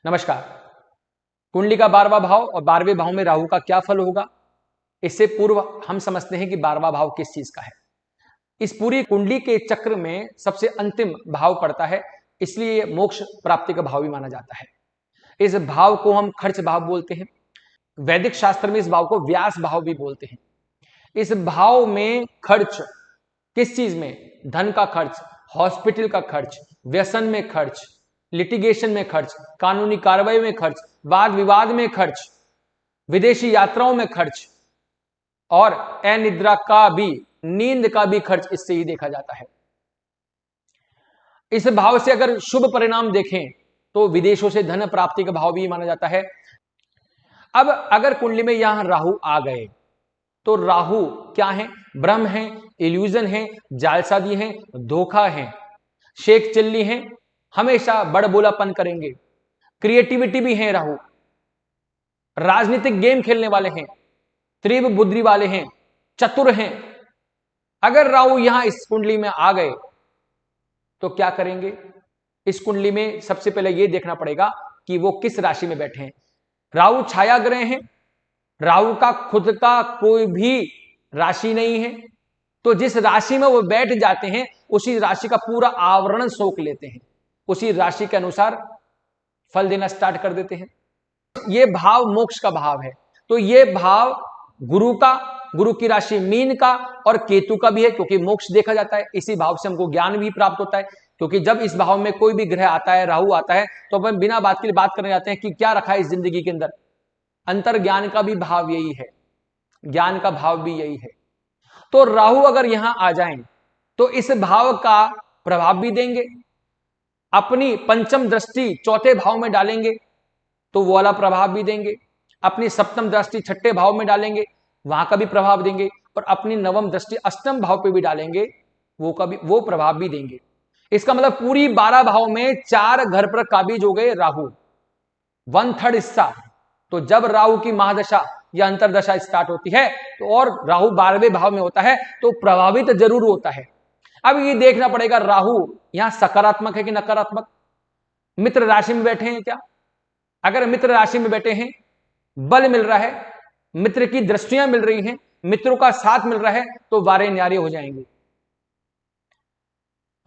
नमस्कार। कुंडली का 12वां भाव और 12वें भाव में राहु का क्या फल होगा, इससे पूर्व हम समझते हैं कि 12वां भाव किस चीज का है। इस पूरी कुंडली के चक्र में सबसे अंतिम भाव पड़ता है, इसलिए मोक्ष प्राप्ति का भाव भी माना जाता है। इस भाव को हम खर्च भाव बोलते हैं। वैदिक शास्त्र में इस भाव को व्यास भाव भी बोलते हैं। इस भाव में खर्च किस चीज में, धन का खर्च, हॉस्पिटल का खर्च, व्यसन में खर्च, लिटिगेशन में खर्च, कानूनी कार्रवाई में खर्च, वाद विवाद में खर्च, विदेशी यात्राओं में खर्च और अनिद्रा का भी, नींद का भी खर्च इससे ही देखा जाता है। इस भाव से अगर शुभ परिणाम देखें तो विदेशों से धन प्राप्ति का भाव भी माना जाता है। अब अगर कुंडली में यहां राहु आ गए तो राहु क्या है, भ्रम है, इल्यूजन है, जालसाजी है, धोखा है, शेख चिल्ली है, हमेशा बड़बोलापन करेंगे, क्रिएटिविटी भी है राहु, राजनीतिक गेम खेलने वाले हैं, तीव्र बुद्धि वाले हैं, चतुर हैं। अगर राहु यहां इस कुंडली में आ गए तो क्या करेंगे? इस कुंडली में सबसे पहले यह देखना पड़ेगा कि वो किस राशि में बैठे हैं। राहु छाया ग्रह हैं, राहु का खुद का कोई भी राशि नहीं है, तो जिस राशि में वो बैठ जाते हैं उसी राशि का पूरा आवरण सोख लेते हैं, उसी राशि के अनुसार फल देना स्टार्ट कर देते हैं। ये भाव मोक्ष का भाव है, तो ये भाव गुरु का, गुरु की राशि मीन का और केतु का भी है, क्योंकि मोक्ष देखा जाता है। इसी भाव से हमको ज्ञान भी प्राप्त होता है, क्योंकि जब इस भाव में कोई भी ग्रह आता है, राहु आता है, तो अपन बिना बात के लिए बात करने जाते हैं कि क्या रखा है इस जिंदगी के अंदर। अंतर ज्ञान का भी भाव यही है, ज्ञान का भाव भी यही है। तो राहु अगर यहां आ जाएं तो इस भाव का प्रभाव भी देंगे, अपनी पंचम दृष्टि चौथे भाव में डालेंगे तो वो वाला प्रभाव भी देंगे, अपनी सप्तम दृष्टि छठे भाव में डालेंगे, वहां का भी प्रभाव देंगे, और अपनी नवम दृष्टि अष्टम भाव पे भी डालेंगे, वो प्रभाव भी देंगे। इसका मतलब पूरी 12 भाव में 4 घर पर काबिज हो गए राहु, 1/3 हिस्सा। तो जब राहु की महादशा या अंतरदशा स्टार्ट होती है तो और राहु 12वें भाव में होता है तो प्रभावित जरूर होता है। अब ये देखना पड़ेगा राहु यहां सकारात्मक है कि नकारात्मक। मित्र राशि में बैठे हैं क्या? अगर मित्र राशि में बैठे हैं, बल मिल रहा है, मित्र की दृष्टियां मिल रही हैं, मित्रों का साथ मिल रहा है, तो वारे न्यारे हो जाएंगे।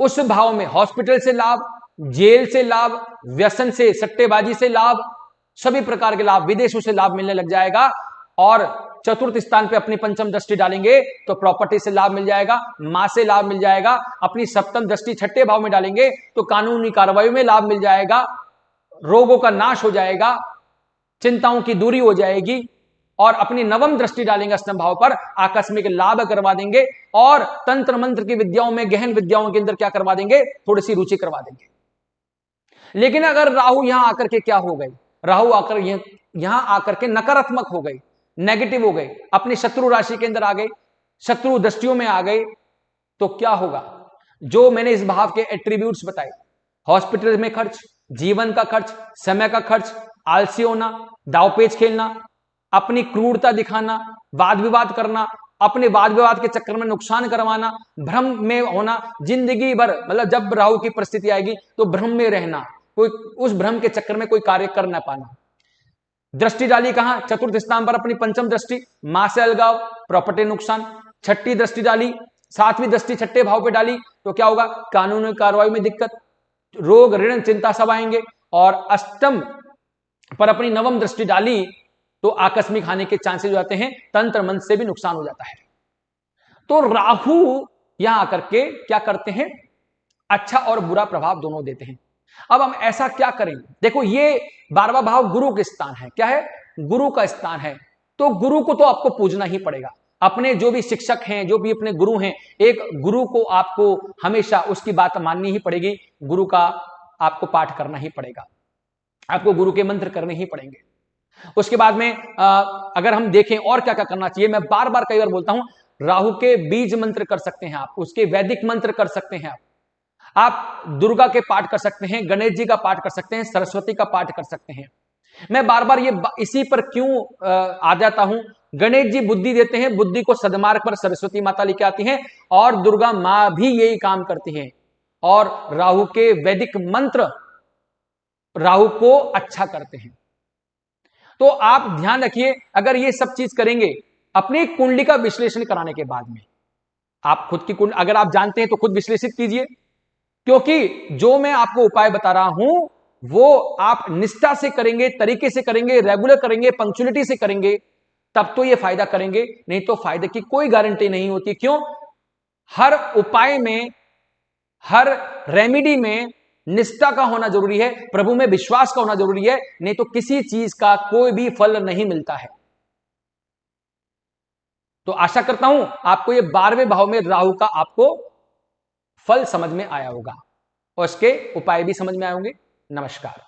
उस भाव में हॉस्पिटल से लाभ, जेल से लाभ, व्यसन से, सट्टेबाजी से लाभ, सभी प्रकार के लाभ, विदेशों से लाभ मिलने लग जाएगा। और चतुर्थ स्थान पे अपनी पंचम दृष्टि डालेंगे तो प्रॉपर्टी से लाभ मिल जाएगा, मां से लाभ मिल जाएगा। अपनी सप्तम दृष्टि छठे भाव में डालेंगे तो कानूनी कार्रवाई में लाभ मिल जाएगा, रोगों का नाश हो जाएगा, चिंताओं की दूरी हो जाएगी। और अपनी नवम दृष्टि डालेंगे अष्टम भाव पर, आकस्मिक लाभ करवा देंगे, और तंत्र मंत्र की विद्याओं में, गहन विद्याओं के अंदर क्या करवा देंगे, थोड़ी सी रुचि करवा देंगे। लेकिन अगर राहु यहां आकर के क्या हो गए, राहु आकर यहां आकर के नकारात्मक हो गए, नेगेटिव हो गए, अपनी शत्रु राशि के अंदर आ गए, शत्रु दृष्टियों में आ गए, तो क्या होगा? जो मैंने इस भाव के एट्रीब्यूट्स बताए, हॉस्पिटल में खर्च, जीवन का खर्च, समय का खर्च, आलसी होना, दावपेच खेलना, अपनी क्रूरता दिखाना, वाद विवाद करना, अपने वाद विवाद के चक्कर में नुकसान करवाना, भ्रम में होना, जिंदगी भर, मतलब जब राहु की परिस्थिति आएगी तो भ्रम में रहना, कोई उस भ्रम के चक्कर में कोई कार्य कर ना पाना। दृष्टि डाली कहां? चतुर्थ स्थान पर, अपनी पंचम दृष्टि, मां से अलगाव, प्रॉपर्टी नुकसान। छठी दृष्टि डाली, सातवीं दृष्टि छठे भाव पे डाली तो क्या होगा? कानूनी कार्रवाई में दिक्कत, रोग, ऋण, चिंता सब आएंगे। और अष्टम पर अपनी नवम दृष्टि डाली तो आकस्मिक हानि के चांसेस हो जाते हैं, तंत्र मंत्र से भी नुकसान हो जाता है। तो राहु यहां आकर के क्या करते हैं? अच्छा और बुरा प्रभाव दोनों देते हैं। अब हम ऐसा क्या करें? देखो, ये 12वां भाव गुरु के स्थान है। क्या है? गुरु का स्थान है। तो गुरु को तो आपको पूजना ही पड़ेगा। अपने जो भी शिक्षक हैं, जो भी अपने गुरु हैं, एक गुरु को आपको हमेशा उसकी बात माननी ही पड़ेगी, गुरु का आपको पाठ करना ही पड़ेगा, आपको गुरु के मंत्र करने ही पड़ेंगे। उसके बाद में अगर हम देखें और क्या क्या करना चाहिए, मैं बार बार कई बार बोलता हूं, राहु के बीज मंत्र कर सकते हैं आप, उसके वैदिक मंत्र कर सकते हैं आप दुर्गा के पाठ कर सकते हैं, गणेश जी का पाठ कर सकते हैं, सरस्वती का पाठ कर सकते हैं। मैं बार बार ये इसी पर क्यों आ जाता हूं? गणेश जी बुद्धि देते हैं, बुद्धि को सदमार्ग पर सरस्वती माता लेके आती हैं, और दुर्गा मां भी यही काम करती हैं। और राहु के वैदिक मंत्र राहु को अच्छा करते हैं। तो आप ध्यान रखिए, अगर ये सब चीज करेंगे अपनी कुंडली का विश्लेषण कराने के बाद में, आप खुद की कुंडली अगर आप जानते हैं तो खुद विश्लेषित कीजिए, क्योंकि जो मैं आपको उपाय बता रहा हूं वो आप निष्ठा से करेंगे, तरीके से करेंगे, रेगुलर करेंगे, पंक्चुअलिटी से करेंगे, तब तो ये फायदा करेंगे, नहीं तो फायदे की कोई गारंटी नहीं होती। क्यों? हर उपाय में, हर रेमेडी में निष्ठा का होना जरूरी है, प्रभु में विश्वास का होना जरूरी है, नहीं तो किसी चीज का कोई भी फल नहीं मिलता है। तो आशा करता हूं आपको ये 12वें भाव में राहु का आपको फल समझ में आया होगा और इसके उपाय भी समझ में आए होंगे। नमस्कार।